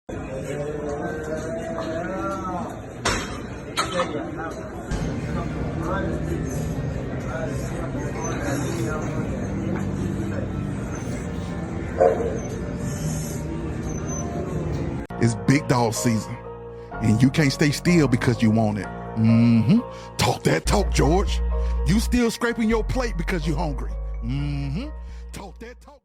It's big dog season, and you can't stay still because you want it. Talk that talk, George. You still scraping your plate because you're hungry. Talk that talk.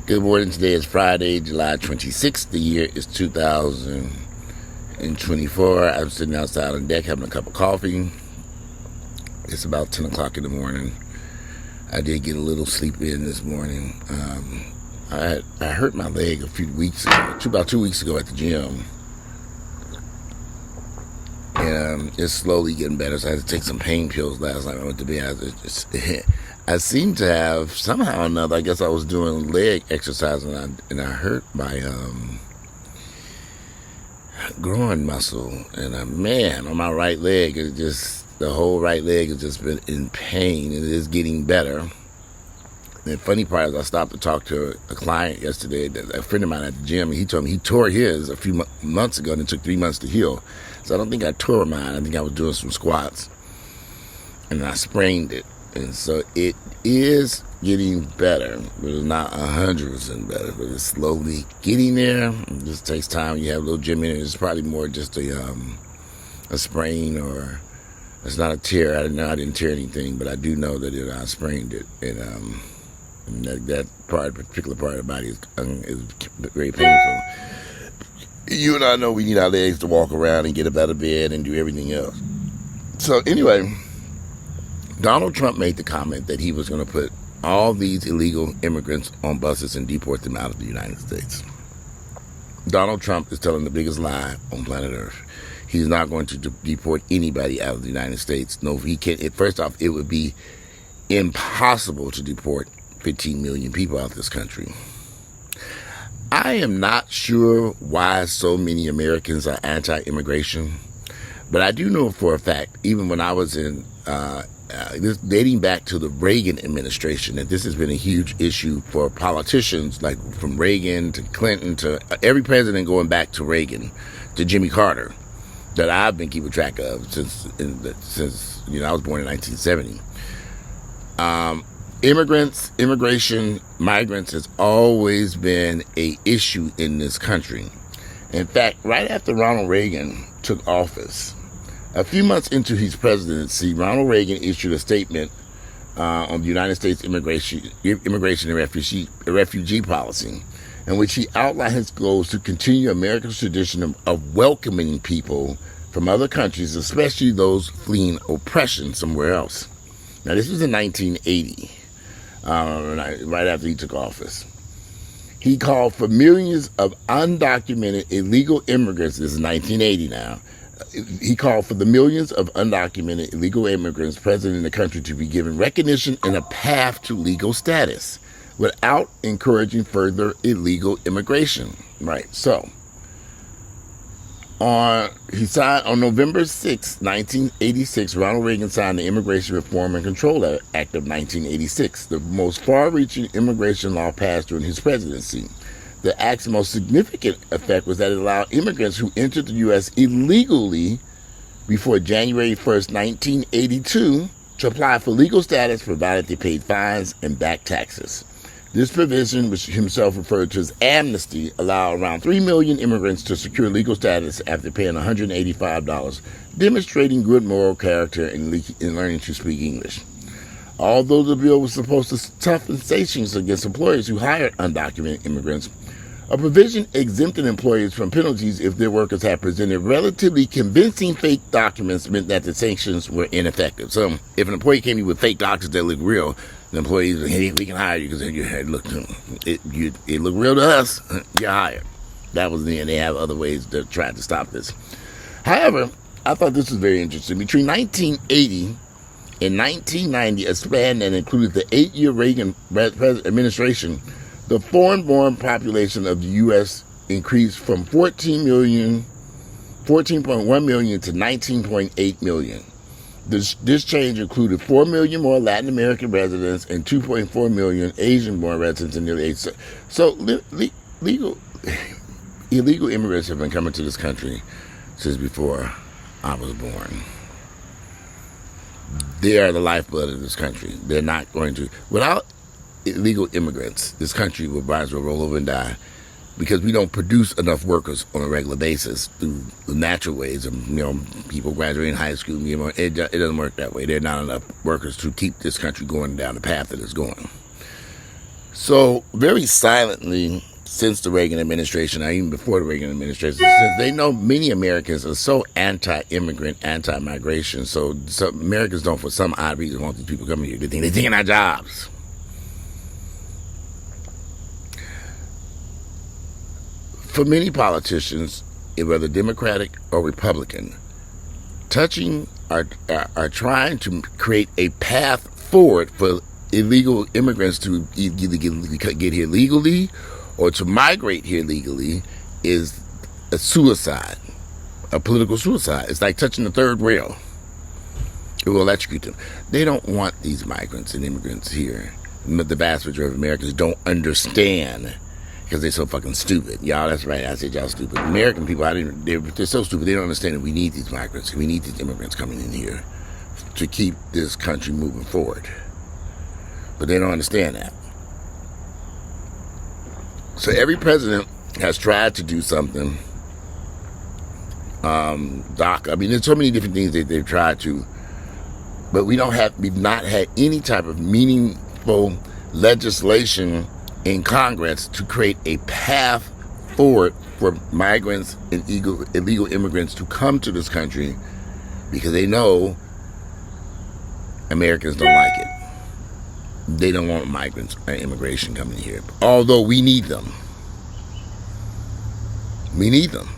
Good morning. Today is Friday, July 26th. The year is 2024. I'm sitting outside on deck having a cup of coffee. It's about 10 o'clock in the morning. I did get a little sleep in this morning. I hurt my leg a few weeks ago, about 2 weeks ago at the gym. And it's slowly getting better, so I had to take some pain pills last night. I went to bed. I seem to have, somehow or another, I guess I was doing leg exercise and I hurt my groin muscle. And man, on my right leg, the whole right leg has just been in pain. It is getting better. And the funny part is I stopped to talk to a client yesterday, a friend of mine at the gym, and he told me he tore his a few months ago and it took 3 months to heal. So I don't think I tore mine. I think I was doing some squats and I sprained it. And so it is getting better, but it's not 100% better, but it's slowly getting there. It just takes time. You have a little gym in it. It's probably more just a sprain, or it's not a tear. I didn't tear anything, but I do know that I sprained it. And that particular part of the body is very painful. You and I know we need our legs to walk around and get up out of bed and do everything else. So anyway, Donald Trump made the comment that he was going to put all these illegal immigrants on buses and deport them out of the United States. Donald Trump is telling the biggest lie on planet Earth. He's not going to deport anybody out of the United States. No, he can't. First off, it would be impossible to deport 15 million people out of this country. I am not sure why so many Americans are anti-immigration, but I do know for a fact, even when I was in this dating back to the Reagan administration, that this has been a huge issue for politicians, like from Reagan to Clinton to every president going back to Reagan to Jimmy Carter, that I've been keeping track of since I was born in 1970. Immigration, migrants has always been a issue in this country. In fact, right after Ronald Reagan took office, a few months into his presidency, Ronald Reagan issued a statement on the United States immigration and refugee policy, in which he outlined his goals to continue America's tradition of welcoming people from other countries, especially those fleeing oppression somewhere else. Now, this was in 1980, right after he took office. He called for millions of undocumented illegal immigrants. This is 1980 now. He called for the millions of undocumented illegal immigrants present in the country to be given recognition and a path to legal status without encouraging further illegal immigration. Right. So, on November 6, 1986, Ronald Reagan signed the Immigration Reform and Control Act of 1986, the most far-reaching immigration law passed during his presidency. The act's most significant effect was that it allowed immigrants who entered the U.S. illegally before January 1st, 1982, to apply for legal status provided they paid fines and back taxes. This provision, which himself referred to as amnesty, allowed around 3 million immigrants to secure legal status after paying $185, demonstrating good moral character and learning to speak English. Although the bill was supposed to toughen sanctions against employers who hired undocumented immigrants, a provision exempted employers from penalties if their workers had presented relatively convincing fake documents meant that the sanctions were ineffective. So if an employee came in with fake documents that look real, the employees said, hey, we can hire you because it looked real to us. You're hired. That was the end. They have other ways to try to stop this. However, I thought this was very interesting. Between 1980 and 1990, a span that included the 8-year Reagan administration, the foreign-born population of the U.S. increased from 14.1 million to 19.8 million. This change included 4 million more Latin American residents and 2.4 million Asian-born residents in nearly 8. So illegal immigrants have been coming to this country since before I was born. They are the lifeblood of this country. They're not going to. Without illegal immigrants, this country will might as well roll over and die, because we don't produce enough workers on a regular basis through the natural ways of, people graduating high school. It doesn't work that way. There are not enough workers to keep this country going down the path that it's going. So very silently, since the Reagan administration, or even before the Reagan administration, since they know many Americans are so anti-immigrant, anti-migration, so some Americans don't, for some odd reason, want these people coming here. They think they're taking our jobs. For many politicians, whether Democratic or Republican, are trying to create a path forward for illegal immigrants to either get here legally or to migrate here legally is a suicide, a political suicide. It's like touching the third rail. It will electrocute them. They don't want these migrants and immigrants here. The vast majority of Americans don't understand, because they're so fucking stupid. Y'all, that's right, I said y'all stupid. American people, they're so stupid, they don't understand that we need these migrants, we need these immigrants coming in here to keep this country moving forward. But they don't understand that. So every president has tried to do something. There's so many different things that they've tried to, but we've not had any type of meaningful legislation in Congress to create a path forward for migrants and illegal immigrants to come to this country, because they know Americans don't like it. They don't want migrants or immigration coming here. Although we need them. We need them.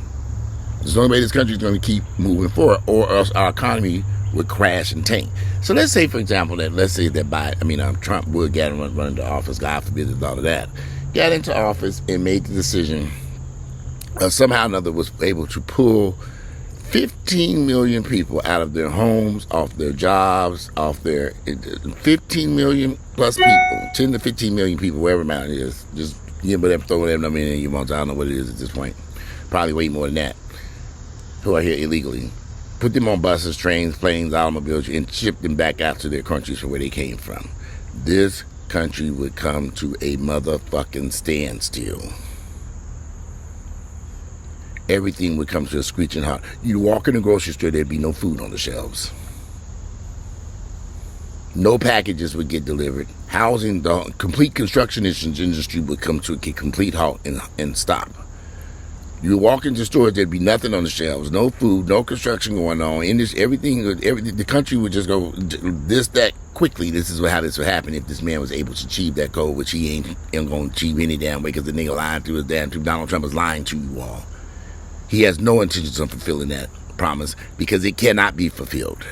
There's the only way this country is going to keep moving forward, or else our economy would crash and tank. So let's say, for example, that Trump would get run into office, God forbid, all of that. Got into office and made the decision, somehow or another was able to pull 15 million people out of their homes, off their jobs, 15 million plus people, 10 to 15 million people, whatever amount it is. Just throw whatever number in you want. I don't know what it is at this point. Probably way more than that. Who are here illegally. Put them on buses, trains, planes, automobiles, and ship them back out to their countries from where they came from. This country would come to a motherfucking standstill. Everything would come to a screeching halt. You walk in the grocery store, there'd be no food on the shelves. No packages would get delivered. Housing, the complete construction industry would come to a complete halt and stop. You walk into stores, there'd be nothing on the shelves, no food, no construction going on. Everything, the country would just go that quickly. This is how this would happen if this man was able to achieve that goal, which he ain't going to achieve any damn way, because the nigga lying through his damn tooth. Donald Trump is lying to you all. He has no intentions of fulfilling that promise, because it cannot be fulfilled.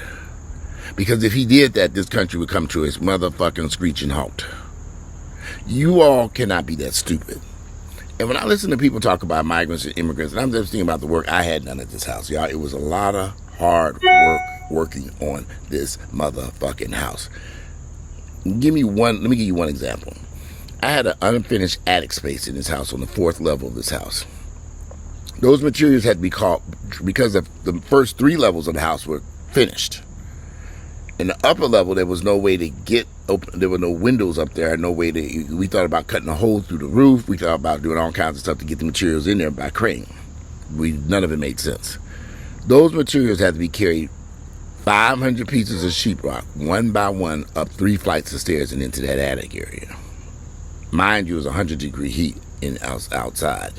Because if he did that, this country would come to its motherfucking screeching halt. You all cannot be that stupid. And when I listen to people talk about migrants and immigrants, and I'm just thinking about the work I had done at this house, y'all, it was a lot of hard work working on this motherfucking house. Let me give you one example. I had an unfinished attic space in this house on the 4th level of this house. Those materials had to be caught because the first 3 levels of the house were finished. In the upper level, there was no way to get open. There were no windows up there. We thought about cutting a hole through the roof. We thought about doing all kinds of stuff to get the materials in there by crane. None of it made sense. Those materials had to be carried 500 pieces of sheetrock, one by one, up 3 flights of stairs and into that attic area. Mind you, it was 100-degree heat outside.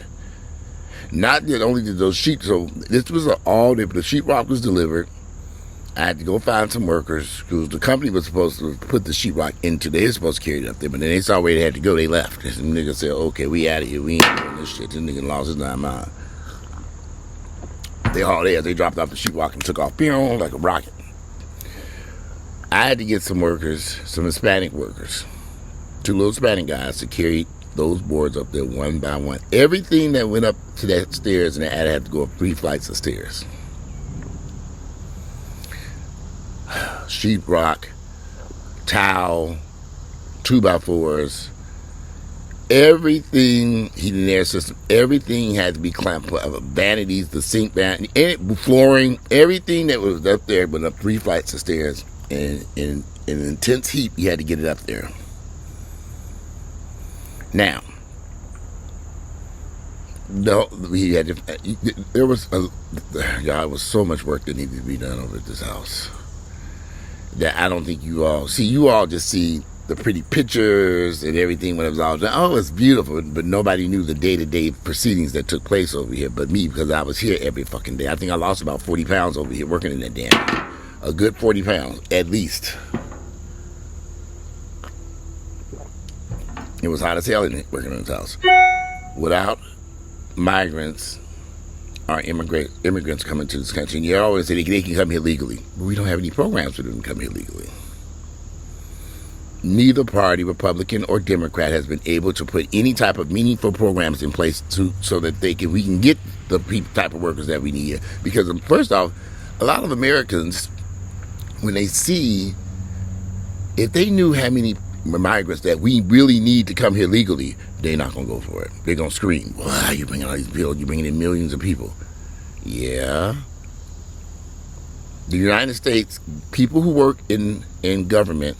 Not that only did those sheets, so this was the sheetrock was delivered. I had to go find some workers, because the company was supposed to put the sheetrock they were supposed to carry it up there, but then they saw where they had to go, they left. And some nigga said, okay, we out of here, we ain't doing this shit. This nigga lost his damn mind. They hauled ass, they dropped off the sheetrock and took off, like a rocket. I had to get some workers, some Hispanic workers, 2 little Hispanic guys, to carry those boards up there one by one. Everything that went up to that stairs and the attic had to go up 3 flights of stairs. sheetrock, towel, 2x4s, everything, heating and air system, everything had to be clamped up. Vanities, the sink vanity, flooring, everything that was up there went up 3 flights of stairs. And in an intense heat, you had to get it up there. Now, no, we had to, there was so much work that needed to be done over at this house that I don't think you all just see the pretty pictures and everything when it was all done. Oh, it's beautiful, but nobody knew the day-to-day proceedings that took place over here but me, because I was here every fucking day. I think I lost about 40 pounds over here working in that damn thing. A good 40 pounds, at least. It was hot as hell in it, working in this house. Without migrants or immigrants coming to this country, and you always say they can come here legally, but we don't have any programs for them to come here legally. Neither party, Republican or Democrat, has been able to put any type of meaningful programs in place so that we can get the type of workers that we need here. Because first off, a lot of Americans, when they see, if they knew how many migrants that we really need to come here legally, they're not going to go for it. They're going to scream, "Wow, you're bringing all these people, you're bringing in millions of people." Yeah. The United States, people who work in government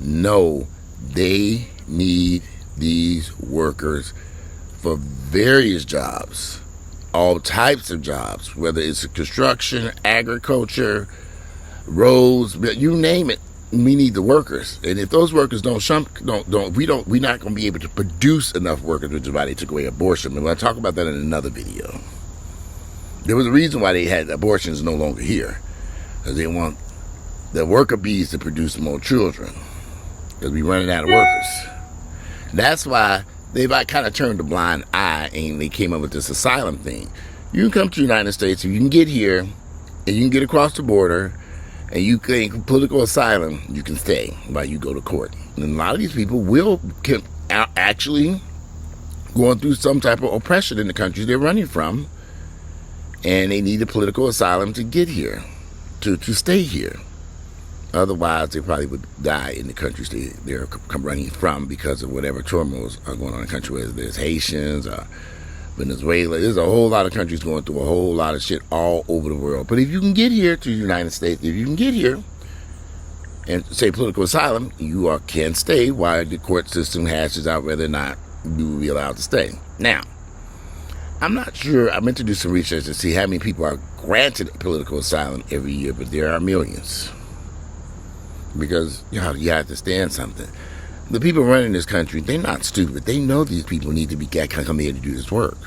know they need these workers for various jobs, all types of jobs, whether it's construction, agriculture, roads, you name it. We need the workers, and if those workers we're not going to be able to produce enough workers, which is why they took away abortion. And we'll talk about that in another video. There was a reason why they had abortions no longer here, because they want the worker bees to produce more children, because we're running out of workers. That's why they've kind of turned a blind eye, and they came up with this asylum thing. You can come to the United States, if you can get here, and you can get across the border, and you claim political asylum, you can stay while you go to court. And a lot of these people can actually going through some type of oppression in the countries they're running from, and they need a political asylum to get here, to stay here. Otherwise, they probably would die in the countries they're running from because of whatever turmoils are going on in the country, whether there's Haitians or Venezuela. There's a whole lot of countries going through a whole lot of shit all over the world. But if you can get here to the United States, if you can get here and say political asylum, you can stay while the court system hashes out whether or not you will be allowed to stay. Now, I'm not sure. I meant to do some research to see how many people are granted political asylum every year, but there are millions. Because you have to understand something. The people running this country, they're not stupid. They know these people need to come here to do this work.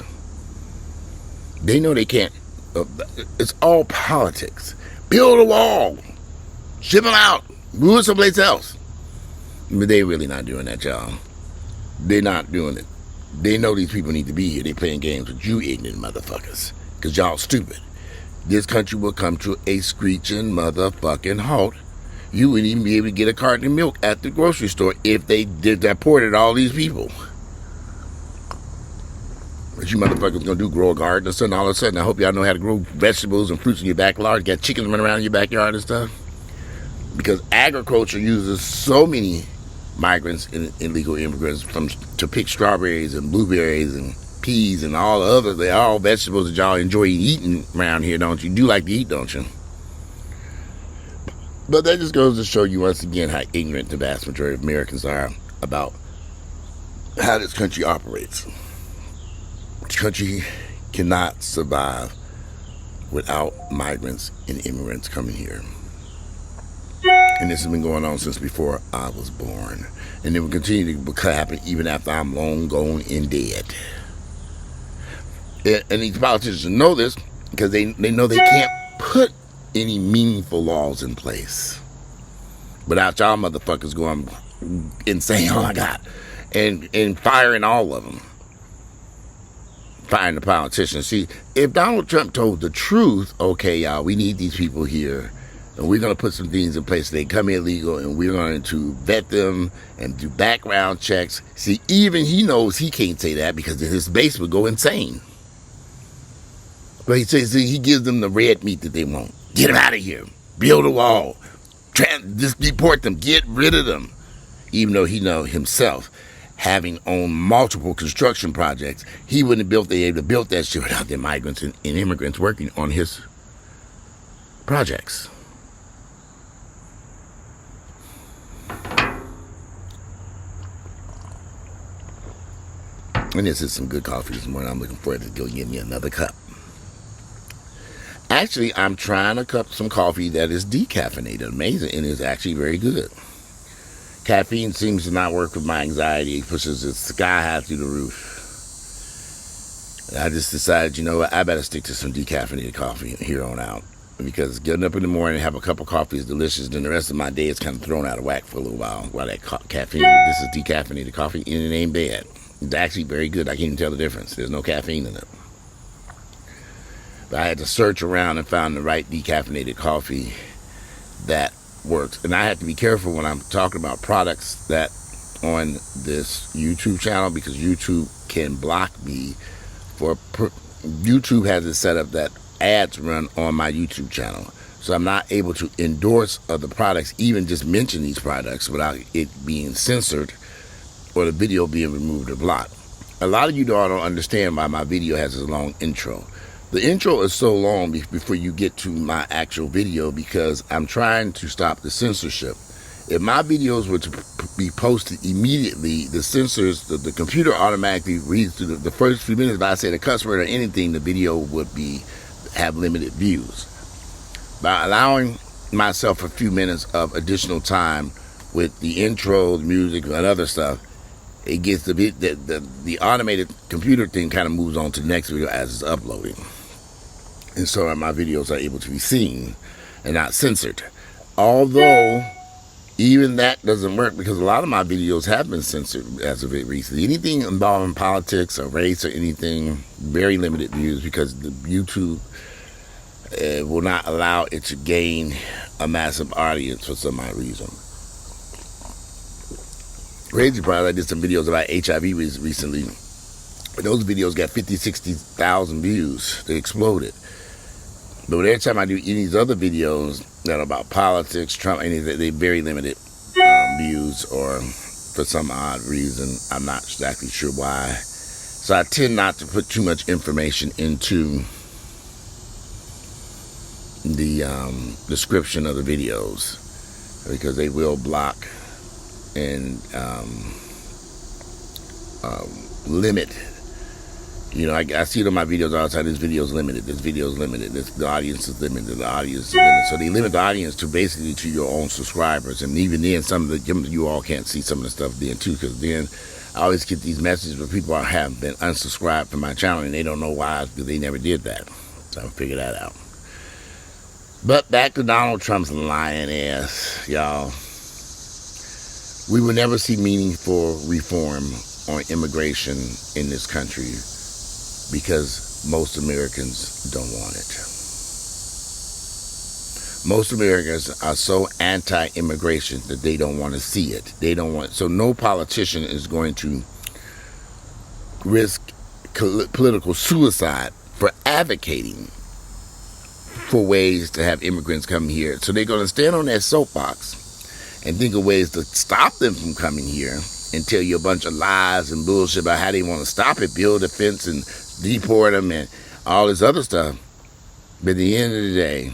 They know they can't. It's all politics. Build a wall. Ship them out. Move someplace else. But they're really not doing that, y'all. They're not doing it. They know these people need to be here. They're playing games with you ignorant motherfuckers. Because y'all stupid. This country will come to a screeching motherfucking halt. You wouldn't even be able to get a carton of milk at the grocery store if they deported all these people. What you motherfuckers gonna do, grow a garden or something all of a sudden? I hope y'all know how to grow vegetables and fruits in your backyard. Got chickens running around in your backyard and stuff. Because agriculture uses so many migrants and illegal immigrants to pick strawberries and blueberries and peas and all the other, they're all vegetables that y'all enjoy eating around here, don't you? You do like to eat, don't you? But that just goes to show you once again how ignorant the vast majority of Americans are about how this country operates. This country cannot survive without migrants and immigrants coming here. And this has been going on since before I was born. And it will continue to happen even after I'm long gone and dead. And these politicians know this because they know they can't put any meaningful laws in place without y'all motherfuckers going insane, oh my God, and firing all of them. Firing the politicians. See, if Donald Trump told the truth, okay, y'all, we need these people here, and we're going to put some things in place so they come in legal, and we're going to vet them and do background checks. See, even he knows he can't say that because his base would go insane. But he says he gives them the red meat that they want. Get them out of here. Build a wall. just deport them, get rid of them. Even though he know himself, having owned multiple construction projects, he wouldn't have able to build that shit without the migrants and immigrants working on his projects. And this is some good coffee this morning. I'm looking forward to go get me another cup. Actually, I'm trying to cup some coffee that is decaffeinated. Amazing, and it's actually very good. Caffeine seems to not work with my anxiety. It pushes it sky high through the roof. And I just decided, you know what, I better stick to some decaffeinated coffee here on out. Because getting up in the morning and have a cup of coffee is delicious. Then the rest of my day is kind of thrown out of whack for a little while that caffeine. This is decaffeinated coffee, and it ain't bad. It's actually very good. I can't even tell the difference. There's no caffeine in it. But I had to search around and found the right decaffeinated coffee that works. And I have to be careful when I'm talking about products that on this YouTube channel, because YouTube can block me YouTube has it set up that ads run on my YouTube channel. So I'm not able to endorse other products, even just mention these products without it being censored or the video being removed or blocked. A lot of you don't understand why my video has a long intro. The intro is so long before you get to my actual video because I'm trying to stop the censorship. If my videos were to be posted immediately, the censors, the computer automatically reads through the first few minutes. If I say the cuss word or anything, the video would have limited views. By allowing myself a few minutes of additional time with the intro, the music, and other stuff, it gets the automated computer thing kind of moves on to the next video as it's uploading. And so my videos are able to be seen and not censored. Although, even that doesn't work because a lot of my videos have been censored as of it recently. Anything involving politics or race or anything, very limited views because the YouTube will not allow it to gain a massive audience for some odd reason. Crazy part, I did some videos about HIV recently. Those videos got 50, 60,000 views. They exploded. But every time I do any of these other videos that are about politics, Trump, anything, they very limited views, or for some odd reason, I'm not exactly sure why. So I tend not to put too much information into the description of the videos because they will block and limit. You know, I see it on my videos all the time. This video is limited. This video is limited. The audience is limited. The audience is limited. So they limit the audience to basically to your own subscribers. And even then, some of you all can't see some of the stuff then too, because then I always get these messages where people have been unsubscribed from my channel and they don't know why because they never did that. So I'll figure that out. But back to Donald Trump's lying ass, y'all. We will never see meaningful reform on immigration in this country because most Americans don't want it. Most Americans are so anti-immigration that they don't want to see it. They don't want. So no politician is going to risk political suicide for advocating for ways to have immigrants come here. So they're going to stand on that soapbox and think of ways to stop them from coming here and tell you a bunch of lies and bullshit about how they want to stop it, build a fence and deport them and all this other stuff. But at the end of the day,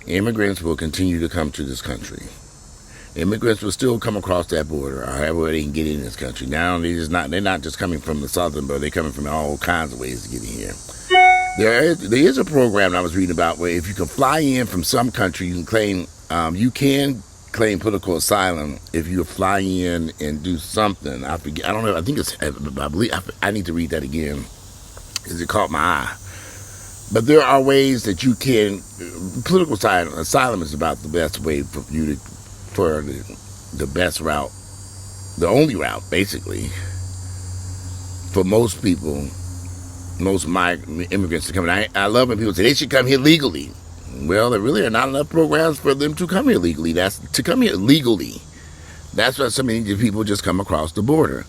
immigrants will continue to come to this country. Immigrants will still come across that border, or however they can get in this country. Now they're not just coming from the southern border, they're coming from all kinds of ways to get in here. There is a program I was reading about where if you can fly in from some country, you can claim political asylum if you fly in and do something. I forget. I don't know. I think it's. I believe. I need to read that again because it caught my eye. But there are ways that you can. Political asylum is about the best way for you for the best route, the only route, basically, for most people, most immigrants to come in. I love when people say they should come here legally. Well, there really are not enough programs for them to come here legally. That's to come here legally. That's why so many people just come across the border.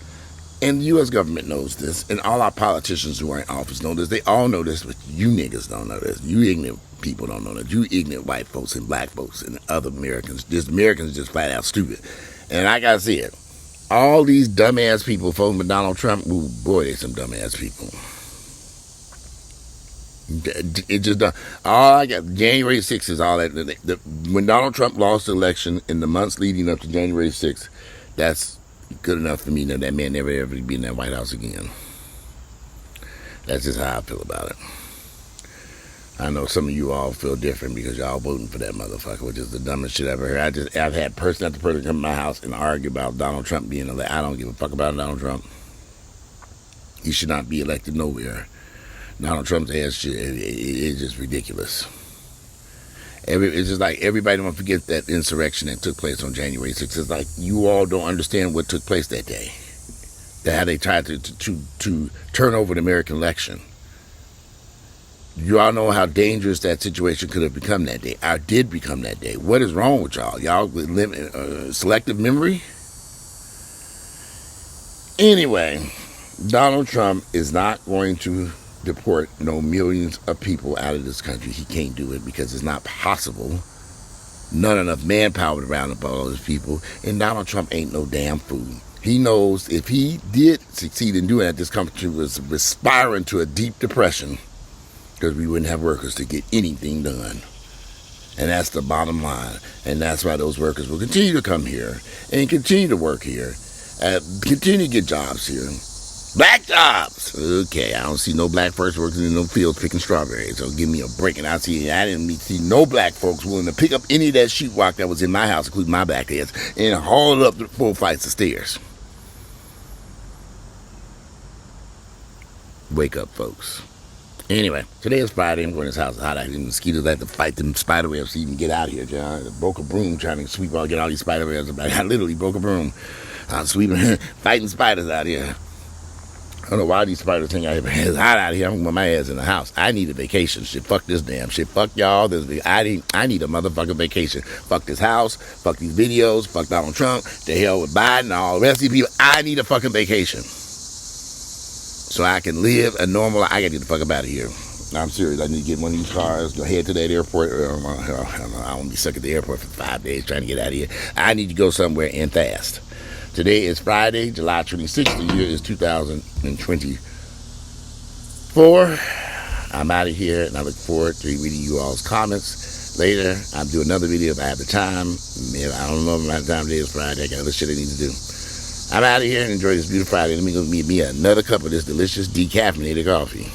And the U.S. government knows this, and all our politicians who are in office know this. They all know this, but you niggas don't know this. You ignorant people don't know that. You ignorant white folks and black folks and other Americans. Americans just flat out stupid. And I gotta see it. All these dumbass people voting for Donald Trump, ooh, boy, they some dumbass people. It just done. All I got, January 6th is all that. When Donald Trump lost the election in the months leading up to January 6th, that's good enough for me that that man never ever be in that White House again. That's just how I feel about it. I know some of you all feel different because y'all voting for that motherfucker, which is the dumbest shit I ever heard. I've had person after person come to my house and argue about Donald Trump being elected. I don't give a fuck about Donald Trump. He should not be elected nowhere. Donald Trump's ass shit, it's just ridiculous. It's just like everybody don't forget that insurrection that took place on January 6th. It's like you all don't understand what took place that day. How they tried to turn over the American election. You all know how dangerous that situation could have become that day. Or did become that day. What is wrong with y'all? Y'all live in selective memory? Anyway, Donald Trump is not going to deport no millions of people out of this country. He can't do it because it's not possible. Not enough manpower around about all those people. And Donald Trump ain't no damn fool. He knows if he did succeed in doing that, this country was aspiring to a deep depression because we wouldn't have workers to get anything done. And that's the bottom line. And that's why those workers will continue to come here and continue to work here, continue to get jobs here. Black jobs. Okay, I don't see no black folks working in no fields picking strawberries. So give me a break. And I didn't see no black folks willing to pick up any of that sheetrock that was in my house, including my backyards, and haul it up the 4 flights of stairs. Wake up, folks. Anyway, today is Friday. I'm going to this house. Hot. The mosquitoes have to fight them spider webs to even get out of here, John. I broke a broom trying to sweep out, get all these spider webs. I literally broke a broom. I'm sweeping, fighting spiders out here. I don't know why these spiders think it's hot out here. I'm going to put my ass in the house. I need a vacation. Shit, fuck this damn shit. Fuck y'all. I need a motherfucking vacation. Fuck this house. Fuck these videos. Fuck Donald Trump. The hell with Biden and all the rest of these people. I need a fucking vacation. So I can live a normal life. I got to get the fuck up out of here. I'm serious. I need to get one of these cars, go head to that airport. I won't be stuck at the airport for 5 days trying to get out of here. I need to go somewhere and fast. Today is Friday, July 26th. The year is 2024. I'm out of here, and I look forward to reading you all's comments later. I'll do another video if I have the time. I don't know if I have time. Today is Friday. I got other shit I need to do. I'm out of here and enjoy this beautiful Friday. Let me go get me another cup of this delicious decaffeinated coffee.